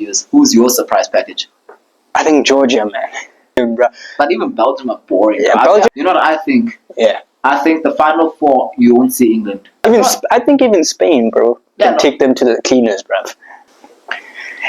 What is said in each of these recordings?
previews. Who's your surprise package? I think Georgia, man. But even Belgium are boring. Yeah, Belgium. You know what I think? Yeah. I think the Final Four, you won't see England. I think even Spain, bro, can take them to the cleaners, bruv.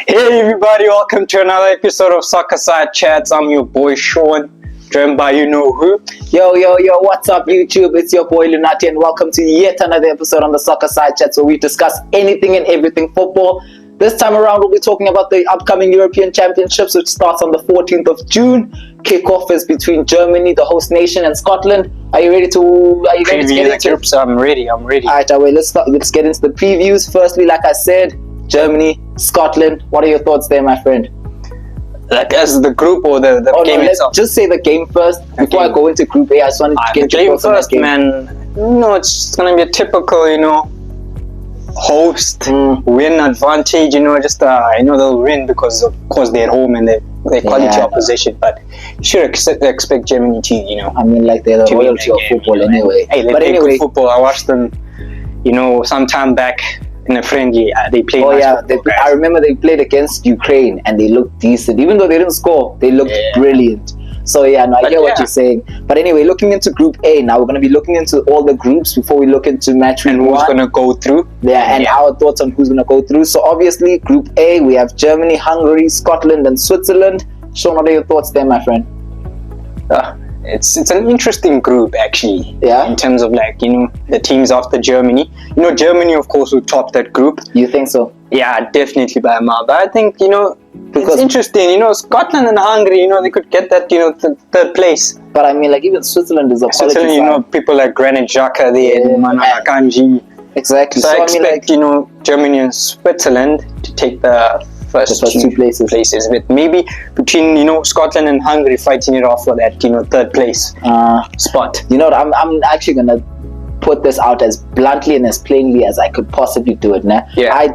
Hey everybody, welcome to another episode of Soccer Side Chats. I'm your boy Sean, joined by you know who. Yo, what's up YouTube? It's your boy Lunati and welcome to yet another episode on the Soccer Side Chats where we discuss anything and everything football. This time around we'll be talking about the upcoming European Championships, which starts on the 14th of June. Kickoff is between Germany, the host nation, and Scotland. Are you ready to get into it? I'm ready. Alright, let's get into the previews. Firstly, like I said, Germany, Scotland. What are your thoughts there, my friend? Like as the group or the game itself? Let's just say the game first. Before I go into Group A, I just wanted to get your thoughts on that game. Man, it's going to be a typical, host, win advantage, they'll win because of course they're at home and they're quality opposition, but you should expect Germany to, I mean, like they're the royalty of football anyway. Hey, they play good football. I watched them, some time back in a friendly. They played. I remember they played against Ukraine and they looked decent. Even though they didn't score, they looked brilliant. So I hear what you're saying. But anyway, looking into Group A now, we're going to be looking into all the groups before we look into match and who's going to go through. And our thoughts on who's going to go through. So obviously, Group A, we have Germany, Hungary, Scotland, and Switzerland. Sean, what are your thoughts there, my friend? It's an interesting group actually. Yeah. In terms of the teams after Germany. Germany of course will top that group. You think so? Yeah, definitely by a mile. But I think because it's interesting. Scotland and Hungary. They could get that third place. But I mean, even Switzerland is a quality Switzerland. People like Granit Xhaka there and Manuel Akanji. Exactly. So I expect Germany and Switzerland to take the first two places, with maybe between Scotland and Hungary fighting it off for that third place spot. I'm actually gonna put this out as bluntly and as plainly as I could possibly do it. Yeah. I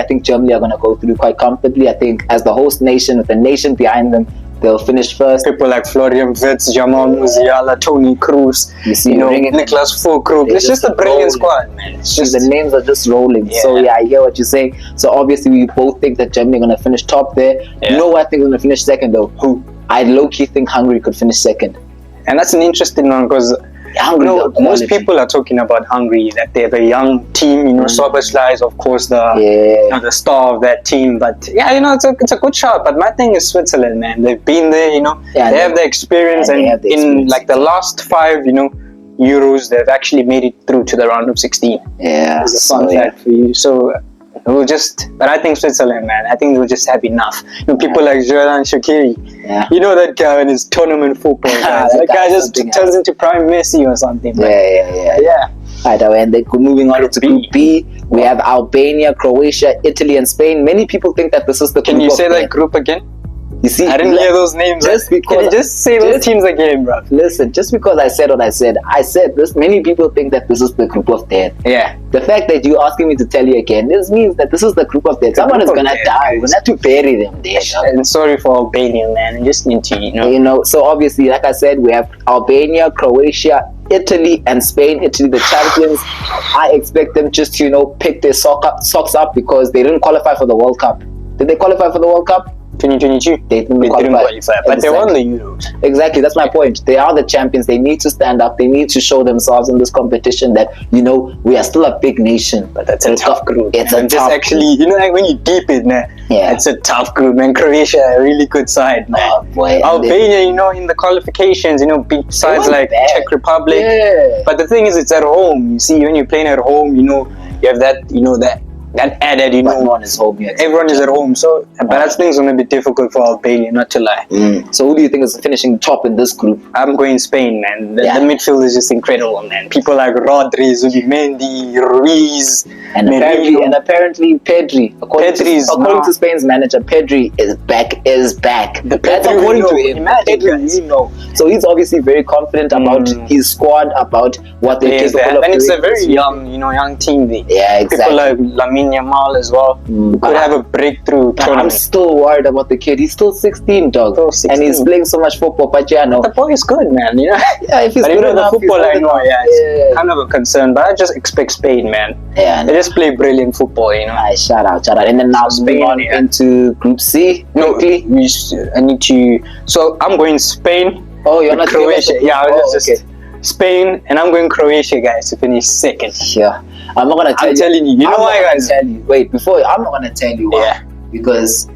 think Germany are gonna go through quite comfortably. I think as the host nation with the nation behind them, they'll finish first. People like Florian Wirtz, Jamal Musiala, Toni Kroos, Niklas Füllkrug. It's just a brilliant squad, man. The names are just rolling. Yeah. So I hear what you're saying. So obviously we both think that Germany are going to finish top there. Yeah. You know what I think is going to finish second though? Who? I low-key think Hungary could finish second. And that's an interesting one because most people are talking about Hungary, that they have a young team. Szoboszlai is of course the star of that team. But it's a good shot. But my thing is Switzerland, man. They've been there, they have the experience, and in the last 5, Euros, they've actually made it through to the round of 16. Yeah, it's a fun fact for you. So but I think Switzerland, man. I think they'll just have enough. People like Xherdan Shaqiri. Yeah. That guy in his tournament football. That guy just turns into Prime Messi or something. Yeah. Right, and then moving on to Group B, we have Albania, Croatia, Italy, and Spain. Many people think that this is the group. Can you say that group again? You see, I didn't hear those names. Can you just say those teams again, bro? Listen, just because I said what I said this. Many people think that this is the group of death. Yeah. The fact that you're asking me to tell you again, this means that this is the group of death. Someone is gonna die. We're gonna have to bury them there. And sorry for Albania, man. I just need to, So obviously, like I said, we have Albania, Croatia, Italy, and Spain. Italy, the champions. I expect them just to pick their socks up because they didn't qualify for the World Cup. Did they qualify for the World Cup? 2022. They didn't qualify, but they won the Euros. Exactly, that's my point. They are the champions. They need to stand up. They need to show themselves in this competition that we are still a big nation. But that's a tough group. It's a tough actually, when you deep it, man. Yeah, it's a tough group, man. Croatia, a really good side, man. Oh, boy, Albania, in the qualifications, beat sides like Czech Republic. Yeah. But the thing is, it's at home. You see, when you're playing at home, you have that added, everyone is home. Everyone is at home, so but that thing's gonna be difficult for Albania, not to lie. So who do you think is finishing top in this group? I'm going Spain, man. The midfield is just incredible, man. People like Rodri, Zubimendi, Ruiz, and apparently Pedri. According to Spain's manager, Pedri is back. That's according to him. Pedri, So he's obviously very confident about his squad, about what they're capable of doing. And it's a very young team there. Yeah, exactly. People like Lamine Yamal as well. Could have a breakthrough tournament. I'm still worried about the kid. He's still 16, dog. Still 16. And he's playing so much football. But yeah, no. The boy is good, man. You know? Yeah, if he's but good the enough, football, I know, it's yeah. kind of a concern. But I just expect Spain, man. Yeah, they just play brilliant football, you know. Nice, shout out. And then now Spain on into Group C. Quickly. No, I need to. So I'm going Spain. Oh, you're not Croatia. Yeah, okay. Spain, and I'm going Croatia, guys, to finish second. Yeah, I'm not gonna tell you. I'm telling you. You know why, guys? Tell you. Wait, I'm not gonna tell you why. Yeah. Because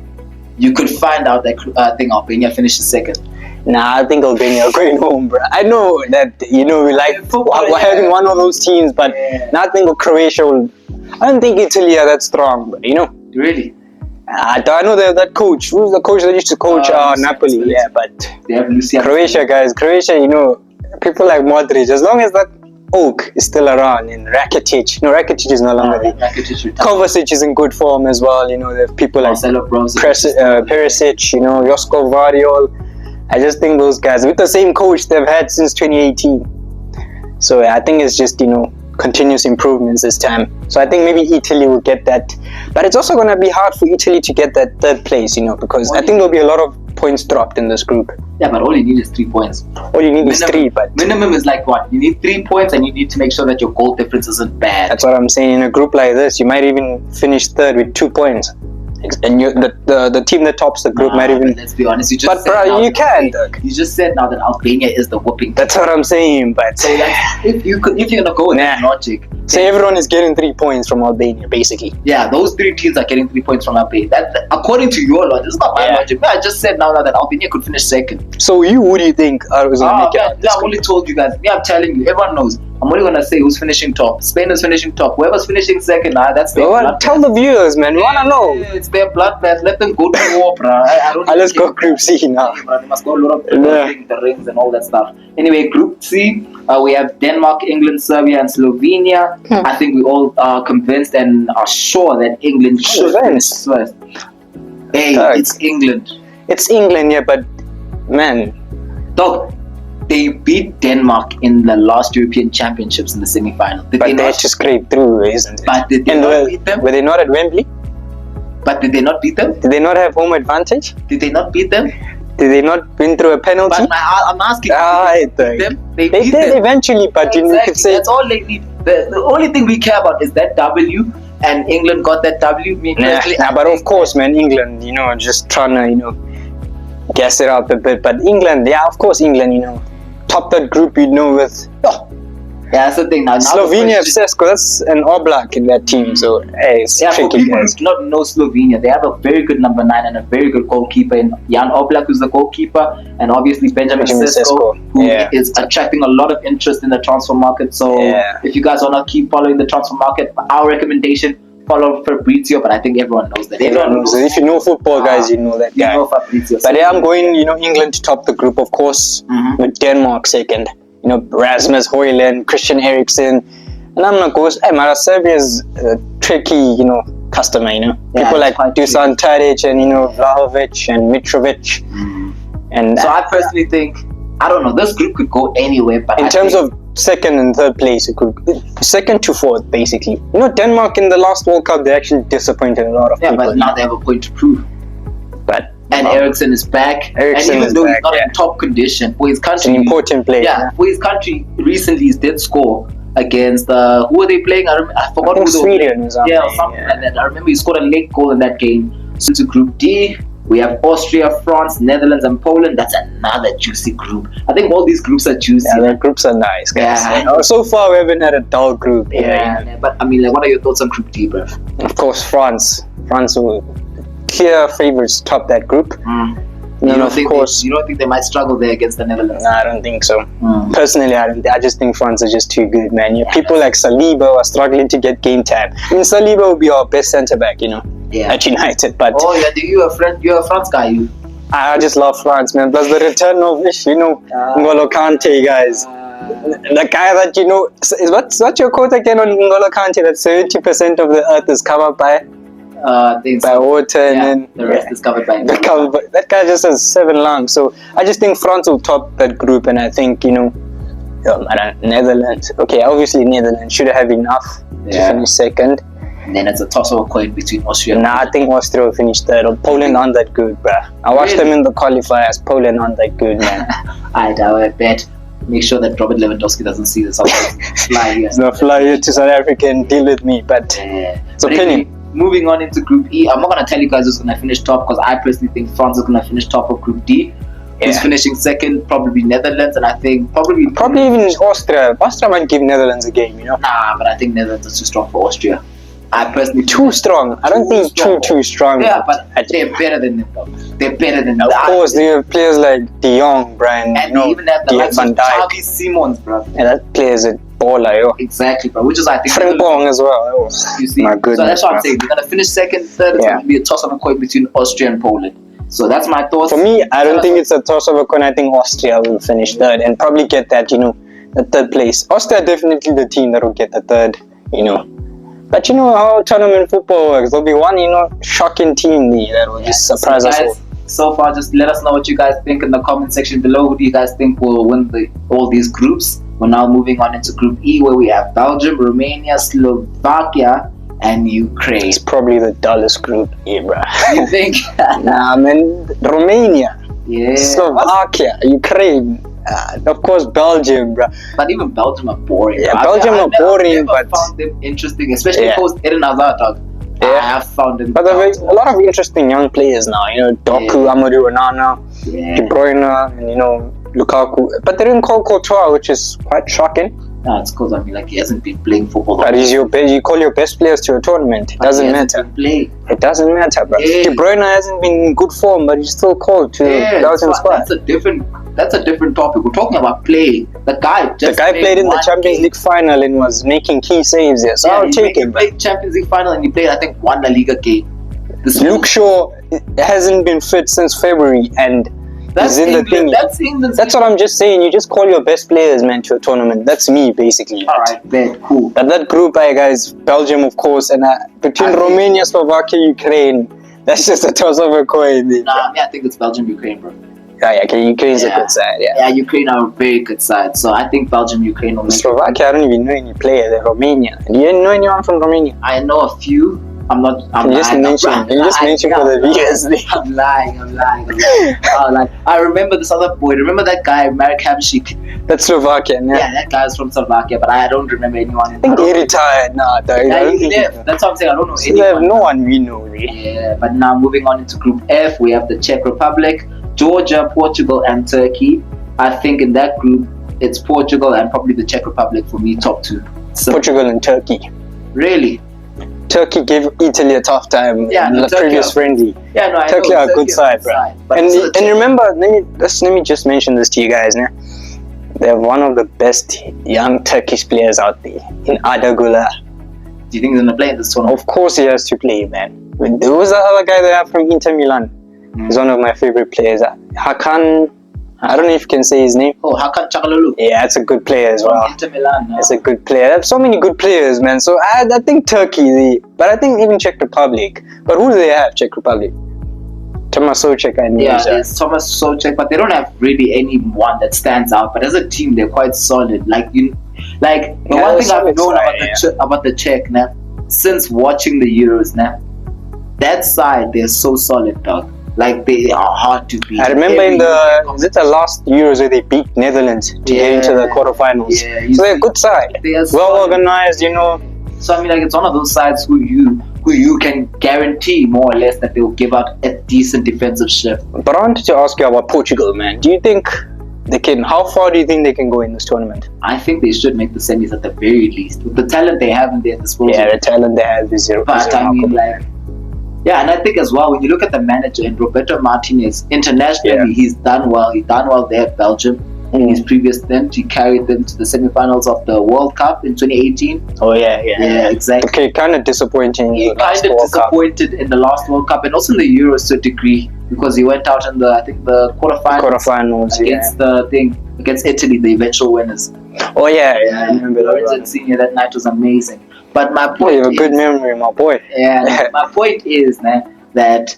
you could find out that thing Albania finishes second. Nah, I think Albania are going home, bro. I know that we like we're having one of those teams, but nothing of Croatia will. I don't think Italy are that strong, but Really. I know that coach. Who's the coach that used to coach Napoli? Yeah, but they have Croatia, guys. Croatia, people like Modric, as long as that Oak is still around, and Rakitic. No, Rakitic is no longer there. Kovacic is in good form as well. There are people like Perisic, Josko Variol. I just think those guys, with the same coach they've had since 2018. So I think it's just, continuous improvements this time. So I think maybe Italy will get that. But it's also going to be hard for Italy to get that third place, because I think there'll be a lot of points dropped in this group. Yeah, but all you need is 3 points. All you need is 3, but... Minimum is like what? You need 3 points and you need to make sure that your goal difference isn't bad. That's what I'm saying. In a group like this, you might even finish third with 2 points. And the team that tops the group might even... Let's be honest, you just but bro, you can. You just said now that Albania is the whooping. That's what I'm saying, but... So that's, if you're gonna go with that logic... So everyone is getting 3 points from Albania, basically. Yeah, those 3 teams are getting 3 points from Albania. That, according to your logic, it's not my logic. I just said now that Albania could finish second. So who do you think was going to make it out? I only told you guys. I'm telling you, everyone knows. I'm only going to say who's finishing top. Spain is finishing top. Whoever's finishing second, that's their bloodbath. Tell the viewers, man. We want to know. It's their bloodbath. Let them go to war, bro. Let's go Group C now. They must go a lot of the rings and all that stuff. Anyway, Group C, we have Denmark, England, Serbia, and Slovenia. I think we all are convinced and are sure that England should finish first. Hey, it's England. It's England, yeah, but man. Dog, they beat Denmark in the last European Championships in the semi-final. But they had to scrape through, isn't it? But did they not beat them? Were they not at Wembley? But did they not beat them? Did they not have home advantage? Did they not beat them? Did they not win through a penalty? But I'm asking They did eventually, but you could say... That's all they need. The only thing we care about is that W, and England got that W. But of course, man, England, just trying to, gas it up a bit. But England, of course, England, top that group, with... Yeah, that's the thing. Now Slovenia, Sesko, that's an Oblak in that team, so it's tricky. For people who do not know Slovenia, they have a very good number 9 and a very good goalkeeper in Jan Oblak, who's the goalkeeper, and obviously Benjamin Sesko, who is attracting a lot of interest in the transfer market. So if you guys want to keep following the transfer market, our recommendation, follow Fabrizio, but I think everyone knows that. Everyone knows. So if you know football, guys, you know that guy. You know Fabrizio. But I'm going, England to top the group, of course, with Denmark second. Rasmus Højlund, Christian Eriksen, and I'm not going. Hey, Serbia is a tricky, customer. People like Dusan Tadic and Vlahovic and Mitrovic. And so I personally think, I don't know, this group could go anywhere. But in terms of second and third place, it could second to fourth, basically. Denmark in the last World Cup, they actually disappointed a lot of people. Yeah, but now they have a point to prove. And Eriksen is back. And even though he's not in top condition for his country, an important player. Yeah, for his country, recently he did score against who were they playing? I forgot who Sweden or something like that. I remember he scored a late goal in that game. So to Group D, we have Austria, France, Netherlands, and Poland. That's another juicy group. I think all these groups are juicy. Yeah, the groups are nice, guys. Yeah. So far, we haven't had a dull group. But I mean, what are your thoughts on Group D, bro? Of course, France. France will clear favorites to top that group. You don't think they might struggle there against the Netherlands? No, I don't think so. Personally, I don't. I just think France are just too good, man. People like Saliba are struggling to get game time. I mean, Saliba will be our best centre back, at United. But you're a France guy. I just love France, man. Plus the return of N'Golo Kante, guys. The guy that what's your quote again on N'Golo Kante? That 70% of the earth is covered by water, and then the rest is covered by that guy just has 7 lungs. So I just think France will top that group, and I think Netherlands. Okay, obviously Netherlands should have enough to finish second. And then it's a toss of a coin between Austria and Nah, I think Austria will finish third. Poland aren't that good, bruh. I watched them in the qualifiers. Poland aren't that good, man. I bet. Make sure that Robert Lewandowski doesn't see this. Fly here. He's not fly here to South Africa and deal with me, but it's opinion. Moving on into Group E, I'm not going to tell you guys who's going to finish top because I personally think France is going to finish top of Group D. Who's finishing second? Probably Netherlands, and I think probably even Austria. Austria might give Netherlands a game, you know. Nah, but I think Netherlands is too strong for Austria. I personally too strong. I don't think too strong. Yeah, but they're better than them, though. They're better than them. Of course, they have players like De Jong, Brian, and they even have the likes of Xavi Simons, bro. Yeah, that player is a baller, yo. Exactly, bro. Which is I think Frimpong as well. You see, my goodness, so that's what I'm saying. They're gonna finish second, third. It's gonna be a toss of a coin between Austria and Poland. So that's my thoughts. For me, I don't think it's a toss of a coin. I think Austria will finish third and probably get that, the third place. Austria definitely the team that will get the third, But you know how tournament football works. There'll be one, shocking team that will just surprise us all. So far, just let us know what you guys think in the comment section below. Who do you guys think will win all these groups? We're now moving on into Group E, where we have Belgium, Romania, Slovakia, and Ukraine. It's probably the dullest group here, bro. You think? Nah, man. Romania, Slovakia, Ukraine. Of course, Belgium, bro. But even Belgium are boring. Yeah, Belgium are boring, but I found them interesting, especially post Eden Hazard. I have found them. But there's a lot of interesting young players now. Doku, Amadou Onana, De Bruyne, and Lukaku. But they didn't call Courtois, which is quite shocking. No, it's because he hasn't been playing football. But you call your best players to a tournament. It doesn't matter. It doesn't matter, bro. De Bruyne hasn't been in good form, but he's still called to the Belgian squad. That's a different topic. We're talking about play. The guy played in the Champions League final and was making key saves there. So I'll take him. He played Champions League final and he played, I think, one La Liga game. Luke Shaw hasn't been fit since February and he's in the thing. That's what I'm just saying. You just call your best players, man, to a tournament. That's me, basically. Alright, then, cool. But that group, guys, Belgium, of course, and between Romania, Slovakia, Ukraine, that's just a toss of a coin. I think it's Belgium, Ukraine, bro. Okay, Ukraine's a good side, Yeah, Ukraine are a very good side. So I think Belgium, Ukraine will make Slovakia, I don't even know any players. Romania. Do you know anyone from Romania? I know a few. I'm just mentioning for the viewers. I'm lying. I remember this other boy. Remember that guy, Marek Hamšík? That's Slovakian, yeah. Yeah, that guy's from Slovakia, but I don't remember anyone. I think he retired now. He left. That's what I'm saying. I don't know anyone. We have no one we know, really. Yeah, but now moving on into Group F, we have the Czech Republic, Georgia, Portugal, and Turkey. I think in that group, it's Portugal and probably the Czech Republic for me, top two. So, Portugal and Turkey. Really? Turkey gave Italy a tough time in the previous friendly. Yeah, no, I Turkey know. are a good side, bro. And remember, let me just mention this to you guys now. They have one of the best young Turkish players out there in Arda Güler. Do you think he's gonna play in this tournament? Of course he has to play, man. Who's the other guy they have from Inter Milan? He's one of my favorite players. Hakan, I don't know if you can say his name. Oh, Hakan Çalhanoğlu. Yeah, that's a good player as well. Inter Milan. It's a good player. They have so many good players, man. So I think Turkey, but I think even Czech Republic. But who do they have, Czech Republic? Tomáš Souček, I know. Yeah, it's Tomáš Souček, but they don't have really anyone that stands out. But as a team, they're quite solid. One thing I've known about the Czech, since watching the Euros, that side, they're so solid, dog. They are hard to beat. I remember the last Euros where they beat Netherlands to get into the quarterfinals. Yeah, so they're a good side. Well organized, So it's one of those sides who you can guarantee more or less that they'll give out a decent defensive shift. But I wanted to ask you about Portugal, man. Do you think how far do you think they can go in this tournament? I think they should make the semis at the very least. With the talent they have in their disposal. Yeah, the talent they have is zero. But yeah, and I think as well, when you look at the manager and Roberto Martinez, internationally, he's done well. He's done well there at Belgium. In his previous stint, he carried them to the semi-finals of the World Cup in 2018. Oh, yeah, exactly. Okay, kind of disappointing. He kind of disappointed in the last World Cup and also in the Euros to a degree because he went out in the quarterfinals against Italy, the eventual winners. Oh, yeah. I remember Lorenzo Insigne that night was amazing. But my point you have a good memory, my boy. Yeah, my point is that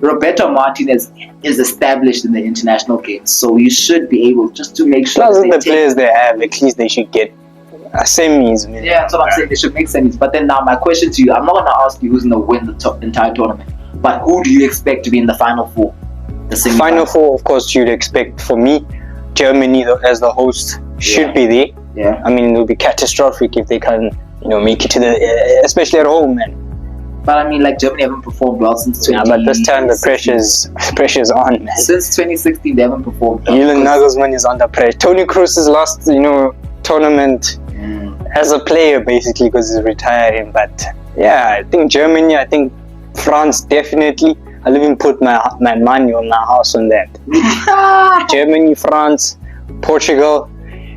Roberto Martinez is established in the international game, so you should be able just to make sure. Plus, the players they have, at least they should get semis, man. Yeah, that's what I'm saying. They should make semis. But then now my question to you, I'm not going to ask you who's going to win the entire tournament. But who do you expect to be in the final four? The final four, of course, you'd expect for me, Germany as the host should be there. Yeah. I mean, it would be catastrophic if they can't, make it to the, especially at home, man. But I mean, like, Germany haven't performed well since 2016. Yeah, but this time the pressure's on, man. Since 2016, they haven't performed well. Julian Nagelsmann is under pressure. Toni Kroos's last, tournament as a player, basically, because he's retiring. But yeah, I think Germany, I think France, definitely. I'll even put my money on my house on that. Germany, France, Portugal,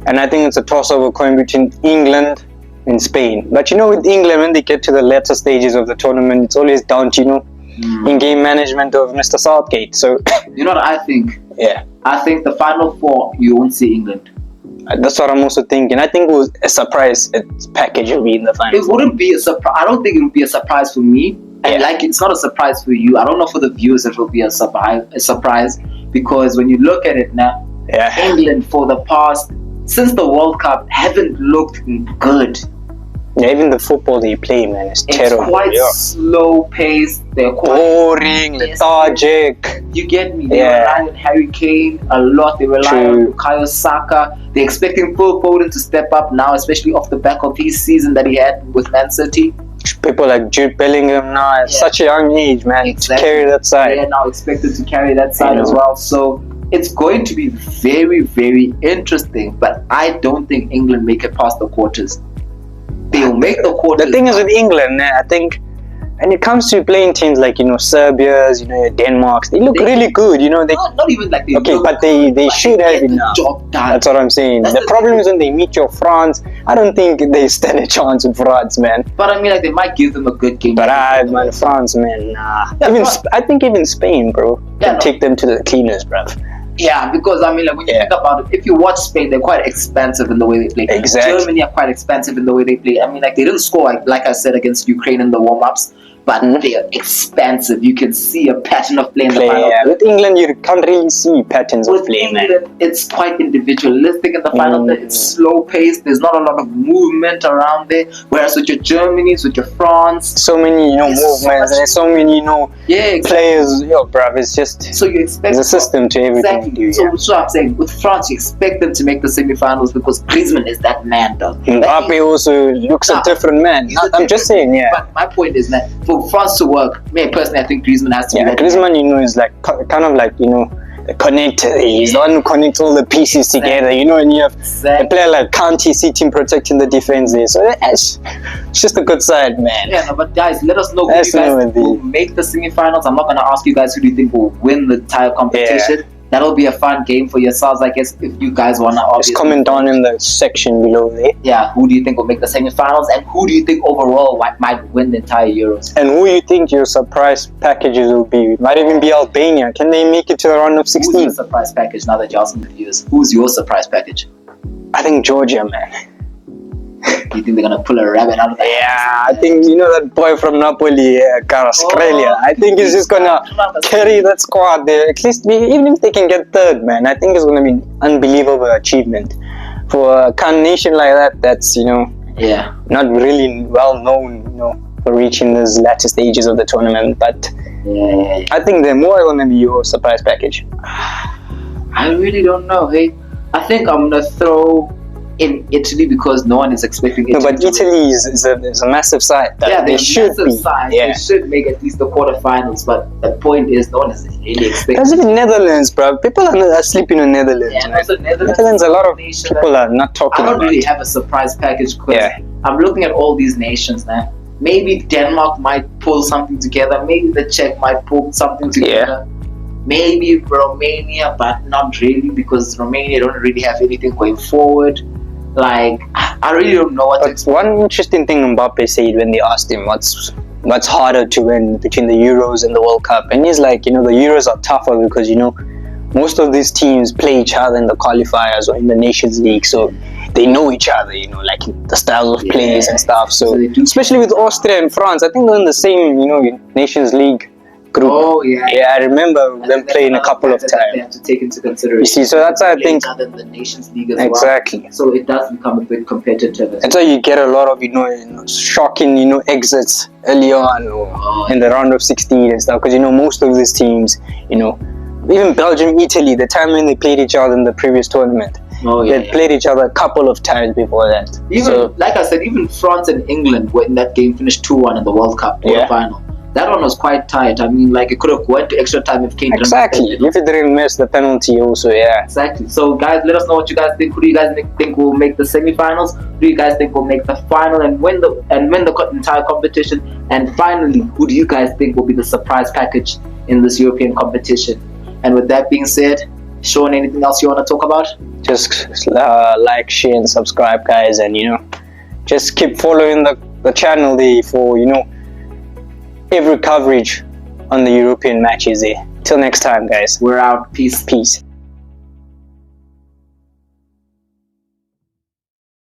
and I think it's a toss-up coin between England and Spain. But with England, when they get to the latter stages of the tournament, it's always down to, in-game management of Mr. Southgate. So, you know what I think? Yeah. I think the final four, you won't see England. That's what I'm also thinking. I think it was a surprise package will be in the final. It wouldn't be a surprise. I don't think it would be a surprise for me. And it's not a surprise for you. I don't know for the viewers it will be a surprise because when you look at it now, England for the past, since the World Cup, haven't looked good. Yeah, even the football they play, man, is terrible. It's quite slow paced. They're quite boring, lethargic. You get me? They rely on Harry Kane a lot. They rely on Bukayo Saka. They're expecting Phil Foden to step up now, especially off the back of his season that he had with Man City. People like Jude Bellingham now at such a young age, man, to carry that side. They're now expected to carry that side as well. So it's going to be very, very interesting. But I don't think England make it past the quarters. They'll make the quarters. The thing is with England, I think, when it comes to playing teams like Serbia's, Denmark's, they look really good. They not even like they. Okay, but they should have enough. That's what I'm saying. The problem is when they meet your France, I don't think they stand a chance with France, man. But I mean, like, they might give them a good game. But France, man, nah. I think even Spain, bro, can take them to the cleaners, bro. Yeah, because I mean, like, when you think about it, if you watch Spain, they're quite expensive in the way they play. Exactly. Germany are quite expensive in the way they play. I mean, like, they didn't score, like I said, against Ukraine in the warm-ups, but they're expensive. You can see a pattern of play in the final. Yeah. With England, you can't really see patterns of play, man. It's quite individualistic in the final. It's slow-paced. There's not a lot of movement around there. Whereas with your Germanys, with your France, so many, movements. There's so many, players. Yo, bruv, it's just. So you expect there's a system to everything. Exactly. So I'm saying with France, you expect them to make the semi-finals because Griezmann is that man, though. Mbappe also looks a different man. I'm just saying, But my point is that for France to work, me personally, I think Griezmann has to be. Yeah, Griezmann, is like kind of like the connector. He's the one who connects all the pieces together. And you have a player like Kanté sitting protecting the defense there. So it's just a good side, man. Yeah, no, but guys, let us know who you guys will make the semi-finals. I'm not gonna ask you guys who do you think will win the entire competition. Yeah. That'll be a fun game for yourselves, I guess, if you guys want to. Just comment down in the section below there. Yeah, who do you think will make the semi-finals, and who do you think overall might win the entire Euros? And who you think your surprise packages will be? Might even be Albania. Can they make it to the round of 16? Who's your surprise package now that you're asking the viewers? Who's your surprise package? I think Georgia, man. You think they're gonna pull a rabbit out of the Yeah, I think that boy from Napoli, Kvaratskhelia. I think he's just gonna carry that squad there. At least, even if they can get third, man, I think it's gonna be an unbelievable achievement for a nation like that. That's not really well known, for reaching those latter stages of the tournament. But I think they're more gonna be your surprise package. I really don't know. Hey, I think I'm gonna throw in Italy because no one is expecting Italy. No, but Italy is a massive side. They should be. They should make at least the quarterfinals. But the point is, no one is really expecting. Because even Netherlands, bro. People are sleeping on Netherlands. Yeah, also Netherlands. A lot of people are not talking about. I don't really have a surprise package because I'm looking at all these nations now. Maybe Denmark might pull something together. Maybe the Czech might pull something together. Maybe Romania, but not really because Romania don't really have anything going forward. Like, I really don't know what to expect. One interesting thing Mbappe said when they asked him what's harder to win between the Euros and the World Cup, and he's like, the Euros are tougher because most of these teams play each other in the qualifiers or in the Nations League, so they know each other, like the styles of plays and stuff. So especially with Austria and France, I think they're in the same Nations League group. Oh yeah. Yeah, I remember them playing a couple of times. They have to take into consideration. You see, so that's why I think each other in the Nations League as exactly. well. So it does become a bit competitive. That's why you get a lot of shocking exits early on in the round of 16 and stuff. Because most of these teams, even Belgium, Italy, the time when they played each other in the previous tournament. They played each other a couple of times before that. Even like I said, even France and England, when that game finished 2-1 in the World Cup quarterfinal, that one was quite tight. I mean, like it could have went to extra time if Kane exactly. If it didn't miss the penalty, also, yeah. Exactly. So, guys, let us know what you guys think. Who do you guys think will make the semi-finals? Who do you guys think will make the final and win the entire competition? And finally, who do you guys think will be the surprise package in this European competition? And with that being said, Sean, anything else you want to talk about? Just like, share, and subscribe, guys, and just keep following the channel there for every coverage on the European matches there. Till next time, guys. We're out. Peace. Peace.